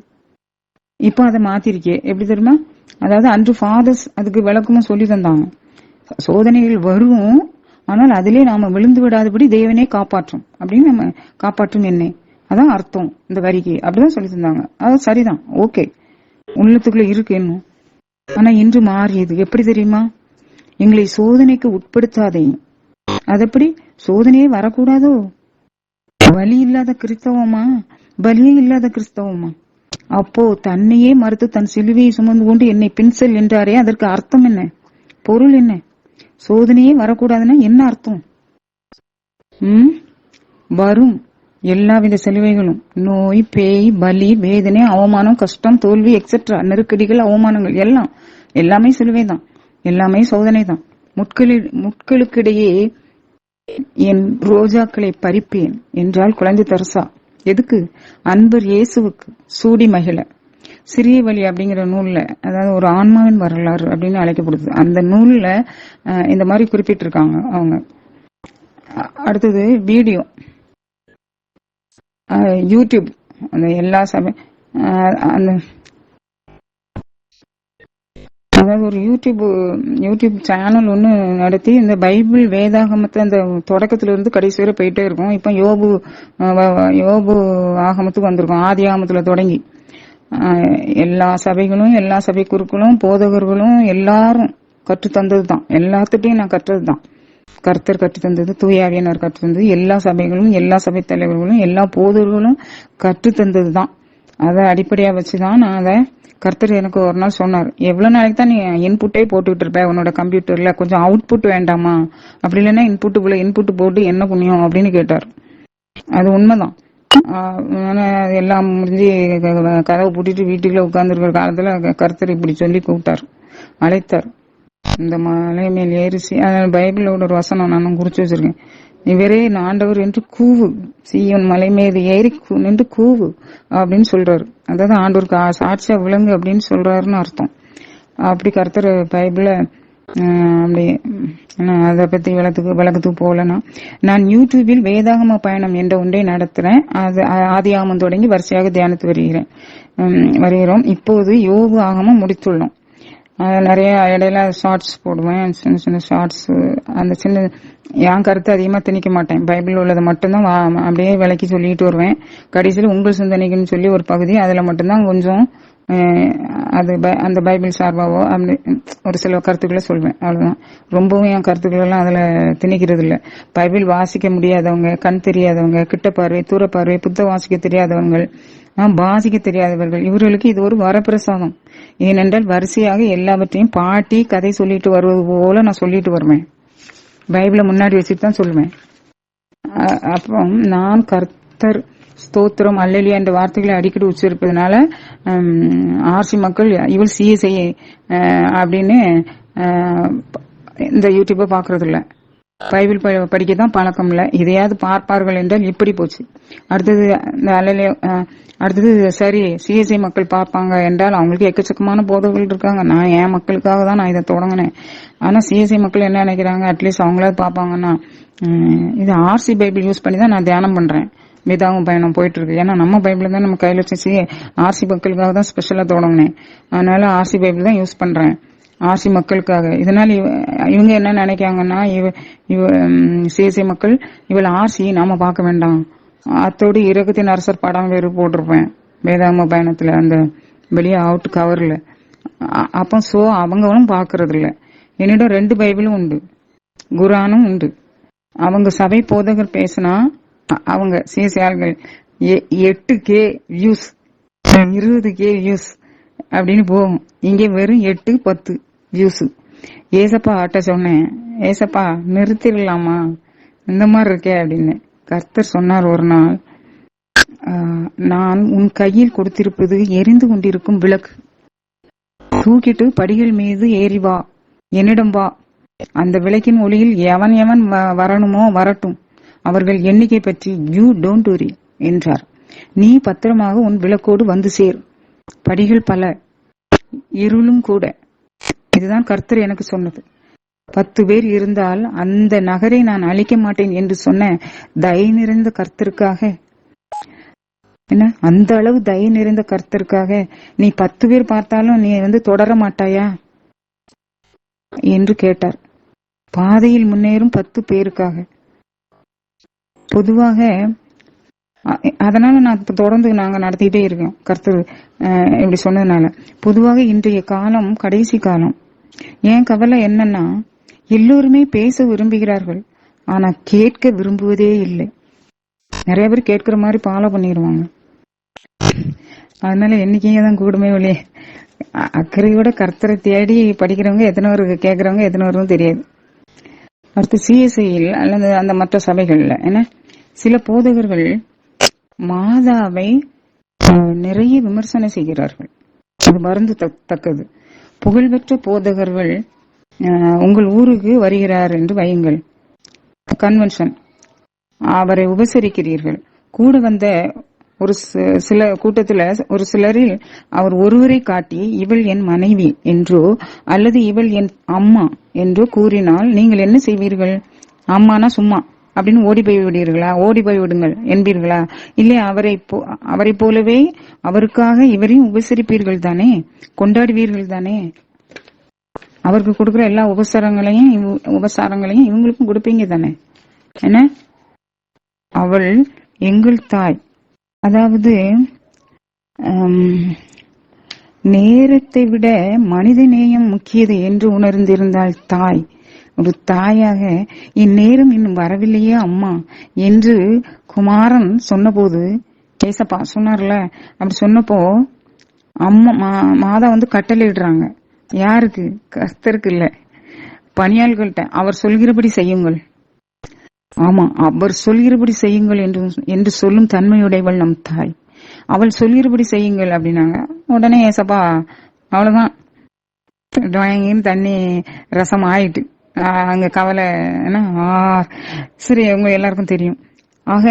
Speaker 1: இப்ப அதை மாத்திருக்கே. எப்படி தெரியுமா? அதாவது அன்று ஃபாதர்ஸ் அதுக்கு விளக்கமும் சொல்லி தந்தாங்க. சோதனைகள் வரும், ஆனால் அதிலே நாம விழுந்து விடாதபடி தேவனே காப்பாற்றும் அப்படின்னு. நம்ம காப்பாற்றும் என்ன, அதான் அர்த்தம் இந்த வரிக்கு. அப்படிதான் சொல்லி தந்தாங்க. அது சரிதான், ஓகே, உள்ளத்துக்குள்ள இருக்கு இன்னும். ஆனா இன்று மாறியது. எப்படி தெரியுமா? எங்களை சோதனைக்கு உட்படுத்தாதே. அதப்படி சோதனையே வரக்கூடாதோ? பலி இல்லாத கிறிஸ்தவமா, பலியே இல்லாத கிறிஸ்தவமா? அப்போ தன்னையே மறுத்து தன் சிலுவையை சுமந்து கொண்டு என்னை பின்செல் என்றாரே, அதற்கு அர்த்தம் என்ன, பொருள் என்ன? சோதனையே வரக்கூடாதுன்னா என்ன அர்த்தம்? வரும் எல்லாவித சிலுவைகளும், நோய், பேய், பலி, வேதனை, அவமானம், கஷ்டம், தோல்வி, எக்ஸெட்ரா, நெருக்கடிகள், அவமானங்கள் எல்லாமே சிலுவை தான், எல்லாமே சோதனை தான். முட்களுக்கிடையே என் ரோஜாக்களை பறிப்பேன் என்றால் குழந்தை தரசா. எதுக்கு? அன்பர் இயேசுவுக்கு சூடி மகிழ. சிறிய வழி அப்படிங்கிற நூல்ல, அதாவது ஒரு ஆன்மாவின் வரலாறு அப்படின்னு அழைக்கப்படுது, அந்த நூல்ல இந்த மாதிரி குறிப்பிட்டிருக்காங்க அவங்க. அடுத்தது வீடியோ, யூடியூப், அந்த எல்லா சபை அந்த அதாவது ஒரு யூடியூப் சேனல் ஒன்று நடத்தி இந்த பைபிள் வேதாகமத்தை அந்த தொடக்கத்துல இருந்து கடைசி வரை போயிட்டே இருக்கும். இப்ப யோபு ஆகமத்துக்கு வந்திருக்கும். ஆதி ஆகமத்துல தொடங்கி எல்லா சபைகளும், எல்லா சபை குருக்களும், போதகர்களும் எல்லாரும் கற்று தந்தது தான். எல்லாத்துட்டையும் நான் கற்றது தான். கர்த்தர் கற்றுத்தந்தது, தூயாவியனர் கற்றுத்தந்தது, எல்லா சபைகளும் எல்லா சபை தலைவர்களும் எல்லா போதர்களும் கற்றுத்தந்ததுதான். அதை அடிப்படையா வச்சுதான் நான் அதை கர்த்தர் எனக்கு ஒரு நாள் சொன்னார், எவ்வளவு நாளைக்கு தான் நீ இன்புட்டே போட்டுக்கிட்டு இருப்ப உன்னோட கம்ப்யூட்டர்ல, கொஞ்சம் அவுட்புட் வேண்டாமா, அப்படி இல்லைன்னா இன்புட் போட்டு என்ன புண்ணியம் அப்படின்னு கேட்டார். அது உண்மைதான். எல்லாம் முடிஞ்சு கதவை பூட்டிட்டு வீட்டுக்குள்ள உட்கார்ந்துருக்கிற காலத்துல கர்த்தர் இப்படி சொல்லி கூப்பிட்டார், அழைத்தார். இந்த மலை மேல் ஏறிச்சு, பைபிளோட ஒரு வசனம் நானும் குறிச்சு வச்சிருக்கேன். இவரே ஆண்டவர் என்று கூவு, சீயோன் மலை மீது ஏறி நின்று கூவு அப்படின்னு சொல்றாரு. அதாவது ஆண்டவருக்கு சாட்சியா விளங்கு அப்படின்னு சொல்றாருன்னு அர்த்தம். அப்படி கர்த்தர் பைபிள அப்படி அதை பத்தி விளக்கத்துக்கு போகலன்னா, நான் யூடியூபில் வேதாகம பயணம் என்ற ஒன்றை நடத்துறேன். அது ஆதியாகமம் தொடங்கி வரிசையாக தியானித்து வருகிறோம். இப்போது யோபு ஆகமம் முடித்துள்ளோம். நிறைய இடையில ஷார்ட்ஸ் போடுவேன், சின்ன சின்ன ஷார்ட்ஸ். அந்த சின்ன என் கருத்து அதிகமா திணிக்க மாட்டேன், பைபிள் உள்ளதை மட்டும்தான் அப்படியே விளக்கி சொல்லிட்டு வருவேன். கடைசியில் உங்கள் சிந்தனைக்குன்னு சொல்லி ஒரு பகுதி, அதுல மட்டும்தான் கொஞ்சம் அது அந்த பைபிள் சார்பாவோ அப்படி ஒரு சில கருத்துக்களை சொல்வேன், அவ்வளவுதான். ரொம்பவும் என் கருத்துக்கள் எல்லாம் அதுல திணிக்கிறது இல்லை. பைபிள் வாசிக்க முடியாதவங்க, கண் தெரியாதவங்க, கிட்ட பார்வை தூர பார்வை, புத்த வாசிக்க தெரியாதவங்க, வாசிக்க தெரியாதவர்கள், இவர்களுக்கு இது ஒரு வரப்பிரசாதம். ஏனென்றால் வரிசையாக எல்லாவற்றையும் பாட்டி கதை சொல்லிட்டு வருவது போல நான் சொல்லிட்டு வருவேன், பைபிளை முன்னாடி வச்சுட்டு தான் சொல்லுவேன். அப்புறம் நான் கர்த்தர் ஸ்தோத்திரம் அல்லேலூயா என்ற வார்த்தைகளை அடிக்கடி உச்சரிப்பதனால ஆர்சி மக்கள் இவள் சிஎஸ்ஐ அப்படின்னு இந்த யூடியூப்பை பாக்குறது இல்ல, பைபிள் படிக்கதான் பழக்கம் இல்ல. இதையாவது பார்ப்பார்கள் என்றால் இப்படி போச்சு. அடுத்தது இந்த அடுத்தது சரி சிஎஸ்ஐ மக்கள் பார்ப்பாங்க என்றால் அவங்களுக்கு எக்கச்சக்கமான போதகர்கள் இருக்காங்க. நான் என் மக்களுக்காக தான் நான் இதை தொடங்கினேன். ஆனா சிஎஸ்ஐ மக்கள் என்ன நினைக்கிறாங்க, அட்லீஸ்ட் அவங்களாவது பார்ப்பாங்கன்னா, இது ஆர்சி பைபிள் யூஸ் பண்ணி தான் நான் தியானம் பண்றேன், வேதாகம பயணம் போயிட்டு இருக்கு. ஏன்னா நம்ம பைபிள் தான் நம்ம கையில வச்சு ஆர்சி மக்களுக்காக தான் ஸ்பெஷலா தொடங்கினேன். அதனால ஆர்சி பைபிள் தான் யூஸ் பண்றேன் ஆர்சி மக்களுக்காக. இதனால இவங்க என்ன நினைக்காங்கன்னா, இவ சிஎஸ்ஐ மக்கள் இவள் ஆர்சி நாம பார்க்க வேண்டாம், அத்தோடு இரக்கத்தின் அரசர் படம் வேறு போட்டிருப்பேன் வேதாகம பயணத்துல அந்த வெளியே அவுட் கவர்ல. அப்ப சோ அவங்களும் பாக்குறது இல்ல. என்னிடம் 2 பைபிளும் உண்டு, குரானும் உண்டு. அவங்க சபை போதகர் பேசினா அவங்க சிஎஸ்ஆர்கள் 8K வியூஸ் 20K வியூஸ் அப்படின்னு போகும். இங்கே வெறும் 8-10 வியூஸ். ஏசப்பா ஆட்ட சொன்னேன், ஏசப்பா நிறுத்திடலாமா இந்த மாதிரி இருக்கே அப்படின்னு. கர்த்தர் சொன்னார் ஒரு நாள், நான் உன் கையில் கொடுத்திருப்பது எரிந்து கொண்டிருக்கும் விளக்கு, தூக்கிட்டு படிகள் மீது ஏறி வா, என்னிடம் வா. அந்த விளக்கின் ஒளியில் எவன் எவன் வரணுமோ வரட்டும், அவர்கள் எண்ணிக்கை பற்றி யூ டோன்ட் வரி என்றார். நீ பத்திரமாக உன் விளக்கோடு வந்து சேர். படிகள் பல, இருளும் கூட. இதுதான் கர்த்தர் எனக்கு சொன்னது. 10 பேர் இருந்தால் அந்த நகரை நான் அழிக்க மாட்டேன் என்று சொன்ன தயை நிறைந்த கர்த்தருக்காக, என்ன அந்த அளவு தயை நிறைந்த கர்த்தருக்காக நீ 10 பேர் பார்த்தாலும் நீ தொடர மாட்டாயா என்று கேட்டார். பாதையில் முன்னேறும் 10 பேருக்காக. பொதுவாக அதனால நான் தொடர்ந்து நாங்க நடத்திட்டே இருக்கோம் கர்த்தர் இப்படி சொன்னதுனால. பொதுவாக இன்றைய காலம் கடைசி காலம். என் கவலை என்னன்னா, எல்லோருமே பேச விரும்புகிறார்கள், ஆனா கேட்க விரும்புவதே இல்லை. நிறைய பேர் கேட்கிற மாதிரி ஃபாலோ பண்ணிடுவாங்க. அதனால எண்ணிக்கையே தான் கூடுமே வெளியே. அக்கறையோட கர்த்தரை தேடி படிக்கிறவங்க எத்தனை பேர், கேட்கறவங்க எத்தனை பேரும் தெரியாது. அடுத்து சிஎஸ்ஐயில் அல்லது அந்த மற்ற சபைகள்ல என்ன சில போதகர்கள் மாதாவை நிறைய விமர்சனம் செய்கிறார்கள். அது மருந்து தக்கது. புகழ்பெற்ற போதகர்கள் உங்கள் ஊருக்கு வருகிறார் என்று வையுங்கள், கன்வென்ஷன், அவரை உபசரிக்கிறீர்கள். கூட வந்த ஒரு சில கூட்டத்துல ஒரு சிலரில் அவர் ஒருவரை காட்டி இவள் என் மனைவி என்றோ அல்லது இவள் என் அம்மா என்றோ கூறினால் நீங்கள் என்ன செய்வீர்கள்? அம்மானா சும்மா அப்படின்னு ஓடி போய் விடுவீர்களா? ஓடி போய் விடுங்கள் என்பீர்களா? இல்லை அவரை போலவே அவருக்காக இவரையும் உபசரிப்பீர்கள் தானே, கொண்டாடுவீர்கள் தானே. அவருக்கு கொடுக்கிற எல்லா உபசாரங்களையும் இவங்களுக்கும் கொடுப்பீங்க தானே. என்ன, அவள் எங்கள் தாய், அதாவது நேரத்தை விட மனித நேயம் முக்கியது என்று உணர்ந்திருந்தாள் தாய். ஒரு தாயாக இந்நேரம் இன்னும் வரவில்லையே அம்மா என்று குமாரன் சொன்னபோது, ஏசப்பா சொன்னார்ல, அப்படி சொன்னப்போ அம்மா மாதா கட்டளையிடுறாங்க. யாருக்கு? கர்த்தருக்கு இல்ல, பணியாள்கள்ட்ட. அவர் சொல்கிறபடி செய்யுங்கள். ஆமா, அவர் சொல்கிறபடி செய்யுங்கள் என்று சொல்லும் தன்மையுடையவள் நம் தாய். அவள் சொல்கிறபடி செய்யுங்கள் அப்படின்னாங்க. உடனே ஏசப்பா அவ்வளவுதான், தண்ணி ரசம் ஆயிட்டு. அங்க கவலை சரி, உங்க எல்லாருக்கும் தெரியும். ஆக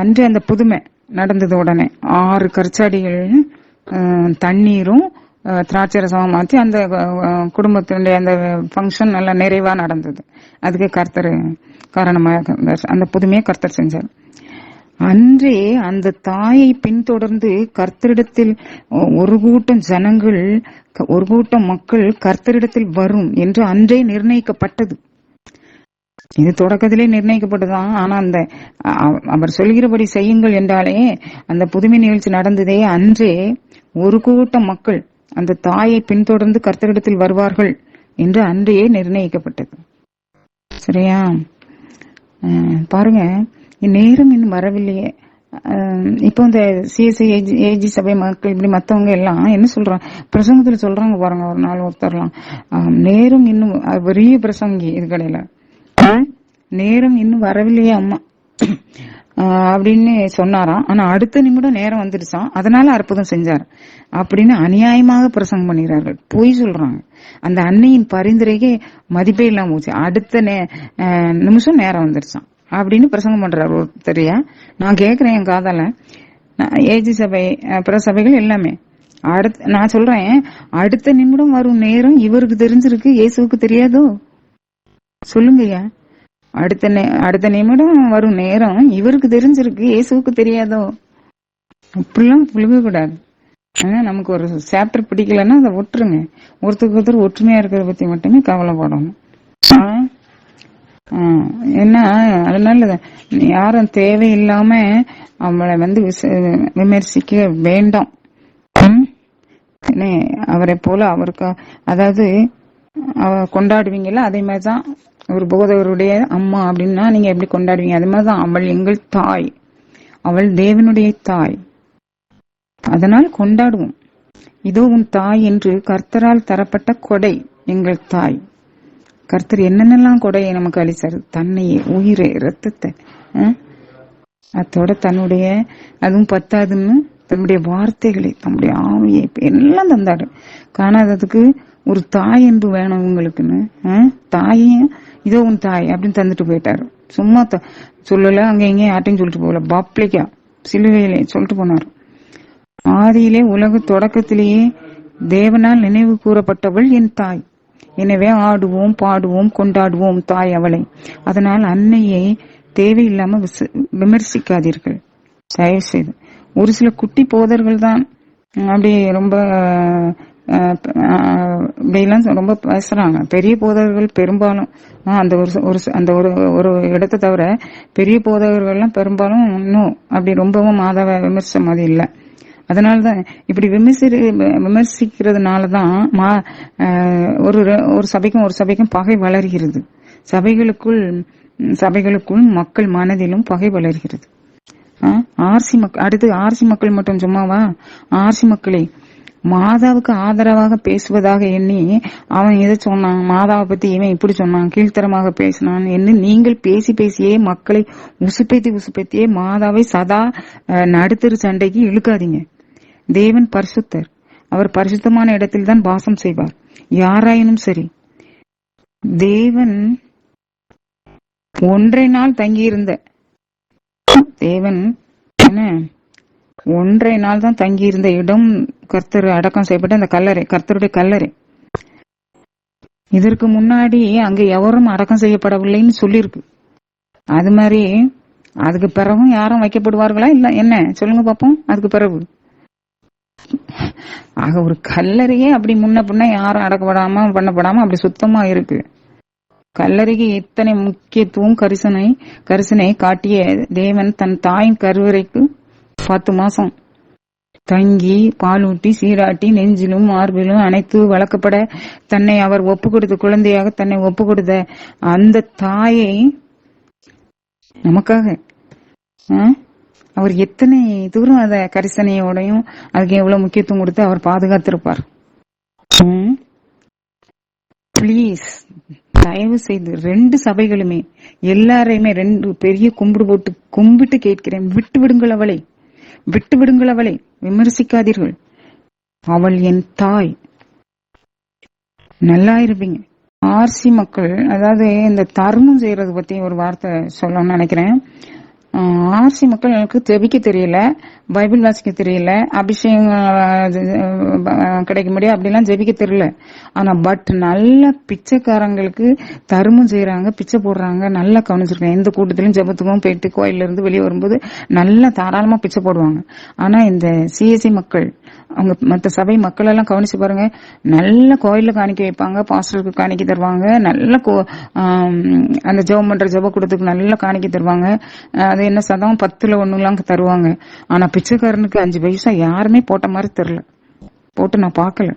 Speaker 1: அன்று அந்த புதுமை நடந்தது. உடனே 6 கற்சாடிகள் தண்ணீரும் திராட்சை ரசமா மாற்றி அந்த குடும்பத்தினுடைய அந்த ஃபங்க்ஷன் நல்லா நிறைவா நடந்தது. அதுக்கு கர்த்தர் காரணமாக அந்த புதுமையை கர்த்தர் செஞ்சார். அன்றே அந்த தாயை பின்தொடர்ந்து கர்த்தரிடத்தில் ஒரு கூட்டம் ஜனங்கள், ஒரு கூட்டம் மக்கள் கர்த்தரிடத்தில் வரும் என்று அன்றே நிர்ணயிக்கப்பட்டது. இது தொடக்கத்திலே நிர்ணயிக்கப்பட்டதுதான். ஆனா அந்த அவர் சொல்கிறபடி செய்யுங்கள் என்றாலே அந்த புதுமை நிகழ்ச்சி நடந்ததே அன்றே. ஒரு கூட்டம் மக்கள் அந்த தாயை பின்தொடர்ந்து கர்த்தரிடத்தில் வருவார்கள் என்று அன்றையே நிர்ணயிக்கப்பட்டது. சரியா? பாருங்க, நேரம் இன்னும் வரவில்லையே. இப்போ இந்த சிஎஸ்ஐ ஏஜி சபை மக்கள் இப்படி மத்தவங்க எல்லாம் என்ன சொல்றாங்க, பிரசங்கத்துல சொல்றாங்க பாருங்க. ஒரு நாள் ஒருத்தரலாம் நேரம் இன்னும், பெரிய பிரசங்கி இது கடையில, நேரம் இன்னும் வரவில்லையே அம்மா அப்படின்னு சொன்னாராம். ஆனா அடுத்த நிமிடம் நேரம் வந்துருச்சான், அதனால அற்புதம் செஞ்சார் அப்படின்னு அநியாயமாக பிரசங்கம் பண்ணிக்கிறார்கள். பொய் சொல்றாங்க. அந்த அன்னையின் பரிந்துரைக்கே மதிப்பே இல்லாம போச்சு. அடுத்த நிமிஷம் நேரம் வந்துருச்சான் அப்படின்னு பிரசங்கம் பண்றாரு ஒருத்தரையா. நான் கேக்குறேன் என் காதால, ஏஜி சபை பிற சபைகள் எல்லாமே. நான் சொல்றேன், அடுத்த நிமிடம் வரும் நேரம் இவருக்கு தெரிஞ்சிருக்கு, இயேசுவுக்கு தெரியாதோ? சொல்லுங்கய்யா. அடுத்த நிமிடம் வரும் நேரம் இவருக்கு தெரிஞ்சிருக்கு, இயேசுவுக்கு தெரியாதோ? அப்படிலாம் புழுக கூடாது. நமக்கு ஒரு சாப்டர் பிடிக்கலன்னா அதை விட்டுருங்க. ஒருத்தருக்கு ஒருத்தர் ஒற்றுமையா இருக்கிறத பத்தி மட்டுமே கவலைப்படணும். என்ன, அதனால யாரும் தேவையில்லாம அவளை விமர்சிக்க வேண்டாம். அவரை போல அவருக்கு, அதாவது கொண்டாடுவீங்கல்ல, அதே மாதிரிதான் ஒரு போதவருடைய அம்மா அப்படின்னா நீங்க எப்படி கொண்டாடுவீங்க, அதே மாதிரிதான் அவள் எங்கள் தாய், அவள் தேவனுடைய தாய். அதனால் கொண்டாடுவோம். இதோ உன் தாய் என்று கர்த்தரால் தரப்பட்ட கொடை எங்கள் தாய். கர்த்தர் என்னென்னலாம் கொடையை நமக்கு அளிச்சாரு, தன்னையே, உயிரை, ரத்தத்தை, அதோட தன்னுடைய, அதுவும் பத்தாதுன்னு தன்னுடைய வார்த்தைகளை, தன்னுடைய ஆவியை எல்லாம் தந்தாரு. காணாததுக்கு ஒரு தாய் என்பு வேணும் உங்களுக்குன்னு, தாயையும் இதோ உன் தாய் அப்படின்னு தந்துட்டு போயிட்டாரு. சும்மா சொல்லல, அங்க எங்கேயும் யார்ட்டையும் சொல்லிட்டு போகல, பாப்ளிக்கா சிலுவையிலே சொல்லிட்டு போனாரு. ஆதியிலே உலக தொடக்கத்திலேயே தேவனால் நினைவு கூறப்பட்டவள் என் தாய். எனவே ஆடுவோம், பாடுவோம், கொண்டாடுவோம் தாய் அவளை. அதனால் அன்னையை தேவையில்லாம விமர்சிக்காதீர்கள் தயவு செய்து. ஒரு சில குட்டி போதர்கள் தான் அப்படி ரொம்ப இப்படிலாம் ரொம்ப பேசுறாங்க. பெரிய போதகர்கள் பெரும்பாலும் அந்த ஒரு இடத்தை தவிர பெரிய போதகர்கள்லாம் பெரும்பாலும் இன்னும் அப்படி ரொம்பவும் மாதாவை விமர்சன மாதிரி இல்லை. அதனாலதான் இப்படி விமர்சிக்கிறதுனாலதான் ஒரு சபைக்கும் பகை வளர்கிறது. சபைகளுக்குள் மக்கள் மனதிலும் பகை வளர்கிறது. ஆர்சி மக்கள் மட்டும் சும்மாவா? ஆர்சி மக்களே, மாதாவுக்கு ஆதரவாக பேசுவதாக எண்ணி அவன் எதை சொன்னான், மாதாவை பத்தி இவன் இப்படி சொன்னான், கீழ்த்தரமாக பேசினான் என்று நீங்கள் பேசியே மக்களை உசுப்பேத்தியே மாதாவை சதா நடுத்தரு சண்டைக்கு இழுக்காதீங்க. தேவன் பரிசுத்தர். அவர் பரிசுத்தமான இடத்தில் தான் வாசம் செய்வார். யாராயினும் சரி, தேவன் ஒன்றை நாள் தான் தங்கியிருந்த இடம் கர்த்தர் அடக்கம் செய்யப்பட்ட அந்த கல்லறை, கர்த்தருடைய கல்லறை. இதற்கு முன்னாடி அங்க எவரும் அடக்கம் செய்யப்படவில்லைன்னு சொல்லியிருக்கு. அது மாதிரி அதுக்கு பிறகும் யாரும் வைக்கப்படுவார்களா இல்ல என்ன சொல்லுங்க பாப்போம். அதுக்கு பிறகு ஆக ஒரு கல்லறையே அப்படி முன்ன பின்ன யாரும் அடக்கப்படாம பண்ணப்படாம அப்படி சுத்தமா இருக்கு. கல்லறைக்கு இத்தனை முக்கியத்துவம் கரிசனை காட்டிய தேவன் தன் தாயின் கருவறைக்கு 10 மாசம் தங்கி பாலூட்டி சீராட்டி நெஞ்சிலும் மார்பிலும் அனைத்து வளர்க்கப்பட தன்னை அவர் ஒப்பு கொடுத்த குழந்தையாக தன்னை ஒப்பு கொடுத்த அந்த தாயை நமக்காக அவர் எத்தனை தூரம் அத கரிசனையோடையும் அதுக்கு எவ்வளவு முக்கியத்துவம் கொடுத்து அவர் பாதுகாத்திருப்பார். பிளீஸ் தயவு செய்து 2 சபைகளுமே எல்லாரையுமே 2 பெரிய கும்பிட்டு கேட்கிறேன், விட்டு விடுங்கள் அவளை, விட்டு விடுங்கள் அவளை, விமர்சிக்காதீர்கள். அவள் என் தாய். நல்லா இருப்பீங்க. ஆர்சி மக்கள், அதாவது இந்த தர்மம் செய்யறது பத்தி ஒரு வார்த்தை சொல்லணும்னு நினைக்கிறேன். ஆர்சி மக்கள் எனக்கு ஜெபிக்க தெரியல, பைபிள் வாசிக்க தெரியல, அபிஷேகம் கிடைக்க முடியும் அப்படிலாம் ஜெபிக்க தெரியல. ஆனா பட் நல்ல பிச்சைக்காரங்களுக்கு தர்மம் செய்யறாங்க, பிச்சை போடுறாங்க. நல்லா கவனிச்சிருக்கேன். எந்த கூட்டத்திலும் ஜெபத்துக்கும் போயிட்டு கோயில இருந்து வெளியே வரும்போது நல்லா தாராளமா பிச்சை போடுவாங்க. ஆனா இந்த சிஎஸ்சி மக்கள், அவங்க மற்ற சபை மக்கள் எல்லாம் கவனிச்சு பாருங்க, நல்ல கோயில்ல காணிக்க வைப்பாங்க, பாஸ்டருக்கு காணிக்க தருவாங்க, நல்ல அந்த ஜெபம் பண்ற ஜெப கூடத்துக்கு நல்ல காணிக்க தருவாங்க. அது என்ன சதம் 10ல் 1 தருவாங்க. ஆனா பிச்சைக்காரனுக்கு 5 பைசா யாருமே போட்ட மாதிரி தெரியல, போட்டு நான் பார்க்கல.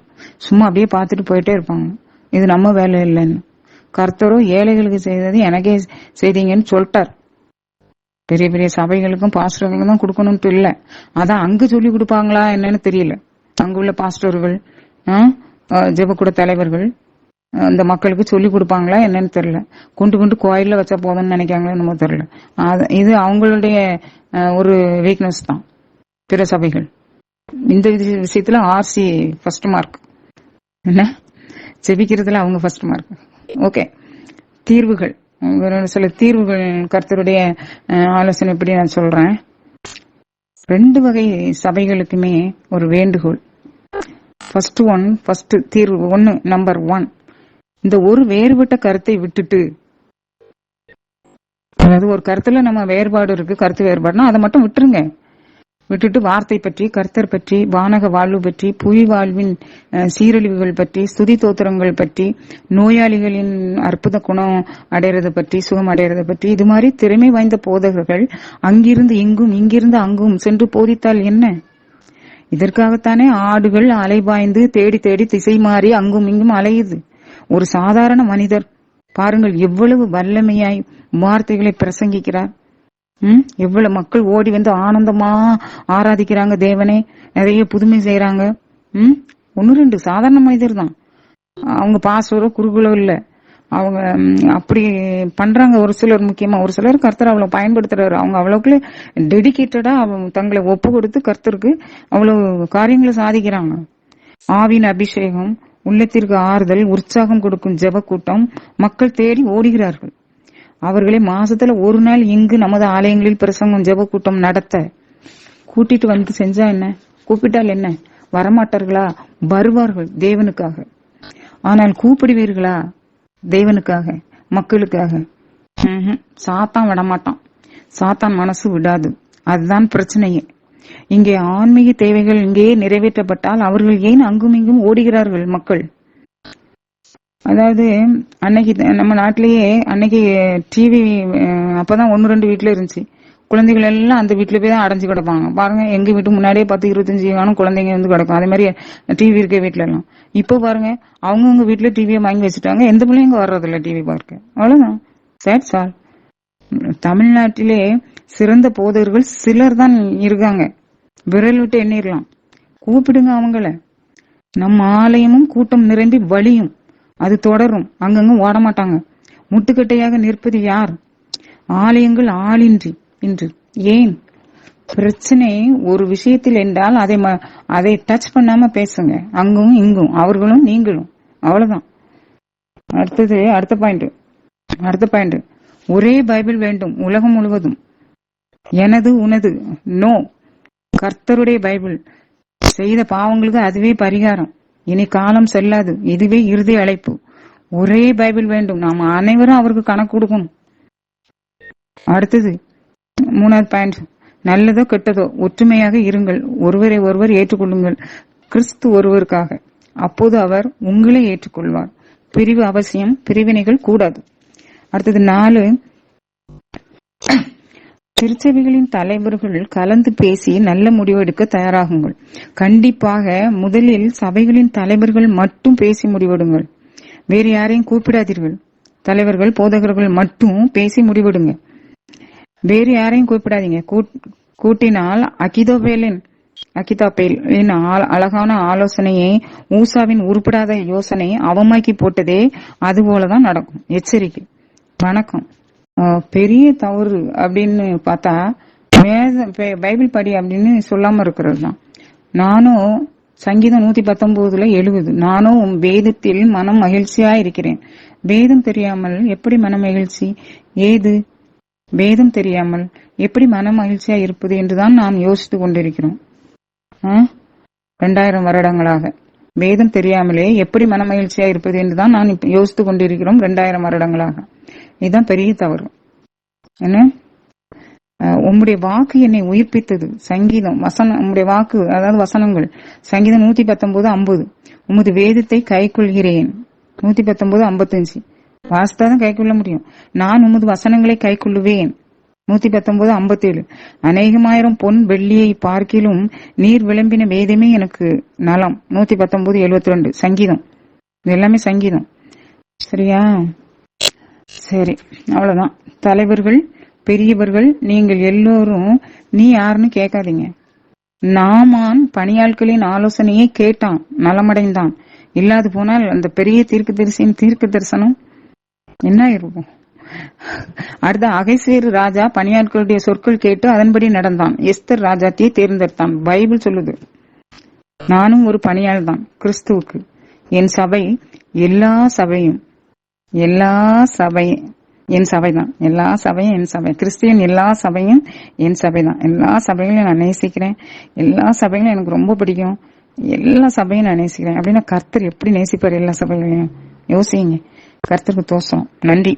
Speaker 1: சும்மா அப்படியே பார்த்துட்டு போயிட்டே இருப்பாங்க. இது நம்ம வேலை இல்லைன்னு. கர்த்தரும் ஏழைகளுக்கு செய்தது எனக்கே செய்தீங்கன்னு சொல்லிட்டார். பெரிய பெரிய சபைகளுக்கும் பாஸ்டர்களுக்கும் தான் கொடுக்கணும்னு இல்ல. அதான் அங்கு சொல்லி கொடுப்பாங்களா என்னன்னு தெரியல. அங்குள்ள பாஸ்டர்கள், ஜெபக்கூட தலைவர்கள் இந்த மக்களுக்கு சொல்லி கொடுப்பாங்களா என்னன்னு தெரியல. கொண்டு கோயில்ல வச்சா போதும்னு நினைக்காங்களோ என்னமோ தெரியல. இது அவங்களுடைய ஒரு வீக்னஸ் தான். பிற சபைகள் இந்த விஷயத்துல ஆர்சி ஃபர்ஸ்ட் மார்க், என்ன ஜெபிக்கிறதுல அவங்க ஃபர்ஸ்ட் மார்க். ஓகே, தீர்வுகள், சில தீர்வுகள் கர்த்தருடைய ஆலோசனை எப்படி நான் சொல்றேன். 2 வகை சபைகளுக்குமே ஒரு வேண்டுகோள். ஃபர்ஸ்ட் தீர்வு 1, நம்பர் 1, இந்த ஒரு வேறுபட்ட கருத்தை விட்டுட்டு, அதாவது ஒரு கருத்துல நம்ம வேறுபாடு இருக்கு, கருத்து வேறுபாடுனா அதை மட்டும் விட்டுருங்க. விட்டுட்டு வார்த்தை பற்றி, கர்த்தர் பற்றி, வானக வாழ்வு பற்றி, புவி வாழ்வின் சீரழிவுகள் பற்றி, ஸ்துதி தோத்திரங்கள் பற்றி, நோயாளிகளின் அற்புத குணம் அடைறதை பற்றி, சுகம் அடைறதை பற்றி, இது மாதிரி திறமை வாய்ந்த போதகர்கள் அங்கிருந்து இங்கும் இங்கிருந்து அங்கும் சென்று போதித்தால் என்ன? இதற்காகத்தானே ஆடுகள் அலைபாய்ந்து தேடி தேடி திசை மாறி அங்கும் இங்கும் அலையுது. ஒரு சாதாரண மனிதர் பாருங்கள் எவ்வளவு வல்லமையாய் வார்த்தைகளை பிரசங்கிக்கிறார். எவ்வளவு மக்கள் ஓடி வந்து ஆனந்தமா ஆராதிக்கிறாங்க தேவனே, நிறைய புதுமை செய்யறாங்க. 1-2 சாதாரண மனிதர் தான், அவங்க பாஸ்டரோ குருகுலோ இல்ல, அவங்க அப்படி பண்றாங்க. ஒரு சிலர், முக்கியமா ஒரு சிலர் கர்த்தர் அவ்வளவு பயன்படுத்துறாரு. அவங்க அவ்வளவுக்குள்ள டெடிகேட்டடா தங்களை ஒப்பு கொடுத்து கர்த்தருக்கு அவ்வளவு காரியங்களை சாதிக்கிறாங்க. ஆவின் அபிஷேகம், உள்ளத்திற்கு ஆறுதல், உற்சாகம் கொடுக்கும் ஜெப கூட்டம், மக்கள் தேடி ஓடுகிறார்கள். அவர்களை மாசத்துல 1 நாள் இங்கு நமது ஆலயங்களில் பிரசங்கம் ஜெப கூட்டம் நடத்த கூட்டிட்டு வந்து செஞ்சா என்ன? கூப்பிட்டால் என்ன? வரமாட்டார்களா? வருவார்கள் தேவனுக்காக. ஆனால் கூப்பிடுவீர்களா? தேவனுக்காக, மக்களுக்காக. சாத்தான் விடமாட்டான், சாத்தான் மனசு விடாது. அதுதான் பிரச்சனையே. இங்கே ஆன்மீக தேவைகள் இங்கே நிறைவேற்றப்பட்டால் அவர்கள் ஏன் அங்கும் இங்கும் ஓடுகிறார்கள் மக்கள்? அதாவது அன்னைக்கு நம்ம நாட்டிலேயே அன்னைக்கு டிவி அப்பதான் 1-2 வீட்டுல இருந்துச்சு. குழந்தைகள் எல்லாம் அந்த வீட்டுல போய் தான் அடைஞ்சு கிடப்பாங்க. பாருங்க, எங்க வீட்டு முன்னாடியே 10-25 குழந்தைங்க வந்து கிடக்கும். அதே மாதிரி டிவி இருக்க வீட்டுல எல்லாம். இப்ப பாருங்க, அவங்கவுங்க வீட்டுல டிவியை வாங்கி வச்சுட்டாங்க. எந்த பிள்ளைங்க வர்றதில்ல டிவி பார்க்க. அவ்வளவுதான். சேட் சார். தமிழ்நாட்டிலே சிறந்த போதகர்கள் சிலர் தான் இருக்காங்க, விரல் விட்டு எண்ணிடலாம். கூப்பிடுங்க அவங்கள. நம்ம ஆலயமும் கூட்டம் நிரம்பி வழியும், அது தொடரும். அங்கங்க ஓட மாட்டாங்க. முட்டுக்கட்டையாக நிற்பது யார்? ஆலயங்கள் ஆளின்றி இன்று. ஏன் பிரச்சனை? ஒரு விஷயத்தில் என்றால் அதை டச் பண்ணாம பேசுங்க. அங்கும் இங்கும், அவர்களும் நீங்களும். அவ்வளவுதான். அடுத்த பாயிண்ட், ஒரே பைபிள் வேண்டும் உலகம் முழுவதும். எனது உனது நோ, கர்த்தருடைய பைபிள். செய்த பாவங்களுக்கு அதுவே பரிகாரம். இனி காலம் செல்லாது. இதுவே இறுதி அழைப்பு. ஒரே பைபிள் வேண்டும். நாம் அனைவரும் அவருக்கு கணக்கு கொடுக்கணும். அடுத்தது 3வது பாயிண்ட், நல்லதோ கெட்டதோ ஒற்றுமையாக இருங்கள், ஒருவரை ஒருவர் ஏற்றுக்கொள்ளுங்கள், கிறிஸ்து ஒருவருக்காக. அப்போது அவர் உங்களை ஏற்றுக்கொள்வார். பிரிவு அவசியம், பிரிவினைகள் கூடாது. அடுத்தது 4, திருச்சபைகளின் தலைவர்கள் கலந்து பேசி நல்ல முடிவெடுக்க தயாராகுங்கள். கண்டிப்பாக முதலில் சபைகளின் தலைவர்கள் மட்டும் பேசி முடிவெடுங்கள். வேறு யாரையும் கூப்பிடாதீர்கள். தலைவர்கள் போதகர்கள் மட்டும் பேசி முடிவெடுங்க. வேறு யாரையும் கூப்பிடாதீங்க. கூட்டினால் அகிதோபேலின் அழகான ஆலோசனையை ஊசாவின் உருப்படாத யோசனை அவமாக்கி போட்டதே அதுபோலதான் நடக்கும். எச்சரிக்கை. வணக்கம். பெரிய தவறு அப்படின்னு பார்த்தா பைபிள் படி அப்படின்னு சொல்லாம இருக்கிறது தான். நானும் சங்கீதம் 119:70 நானும் வேதத்தில் மனம் மகிழ்ச்சியா இருக்கிறேன். வேதம் தெரியாமல் எப்படி மன மகிழ்ச்சி? ஏது வேதம் தெரியாமல் எப்படி மன மகிழ்ச்சியா இருப்பது என்றுதான் நாம் யோசித்து கொண்டிருக்கிறோம். 2000 வருடங்களாக வேதம் தெரியாமலே எப்படி மன மகிழ்ச்சியா இருப்பது என்றுதான் நான் யோசித்து கொண்டிருக்கிறோம் 2000 வருடங்களாக. இதுதான் பெரிய தவறு. என்ன? உம்முடைய வாக்கு என்னை உயிர்ப்பித்தது. சங்கீதம் உம்முடைய வாக்கு, அதாவது வசனங்கள். சங்கீதம் 119:50 உமது வேதத்தை கை கொள்கிறேன். 119:55 வாசித்தாதான் கை கொள்ள முடியும். நான் உமது வசனங்களை கை கொள்ளுவேன். 119:57 அநேகமாயிரம் பொன் வெள்ளியை பார்க்கிலும் நீர் விளம்பின வேதமே எனக்கு நலம். 119:72 சங்கீதம். இது எல்லாமே சங்கீதம். சரியா? சரி, அவ்வளவுதான். தலைவர்கள், பெரியவர்கள், நீங்கள் எல்லோரும் நீ யாருன்னு கேட்காதீங்க. நாமான் பணியாட்களின் ஆலோசனையை கேட்டான், நலமடைந்தான். இல்லாது போனால் அந்த பெரிய தீர்க்கதரிசியின் தீர்க்க தரிசனம் என்ன இருக்கும்? அடுத்த அகைசேரு ராஜா பணியாட்களுடைய சொற்கள் கேட்டு அதன்படி நடந்தான். எஸ்தர் ராஜாத்தியை தேர்ந்தெடுத்தான். பைபிள் சொல்லுது. நானும் ஒரு பணியாள் தான் கிறிஸ்துவுக்கு. என் சபை எல்லா சபையும் என் சபைதான். எல்லா சபையும் என் சபை. கிறிஸ்டியன் எல்லா சபையும் என் சபைதான். எல்லா சபைகளையும் நான் நேசிக்கிறேன். எல்லா சபைகளும் எனக்கு ரொம்ப பிடிக்கும். எல்லா சபையும் நான் நேசிக்கிறேன். அப்படின்னா கர்த்தர் எப்படி நேசிப்பார் எல்லா சபைகளையும்? யோசிங்க. கர்த்தருக்கு தோசம். நன்றி.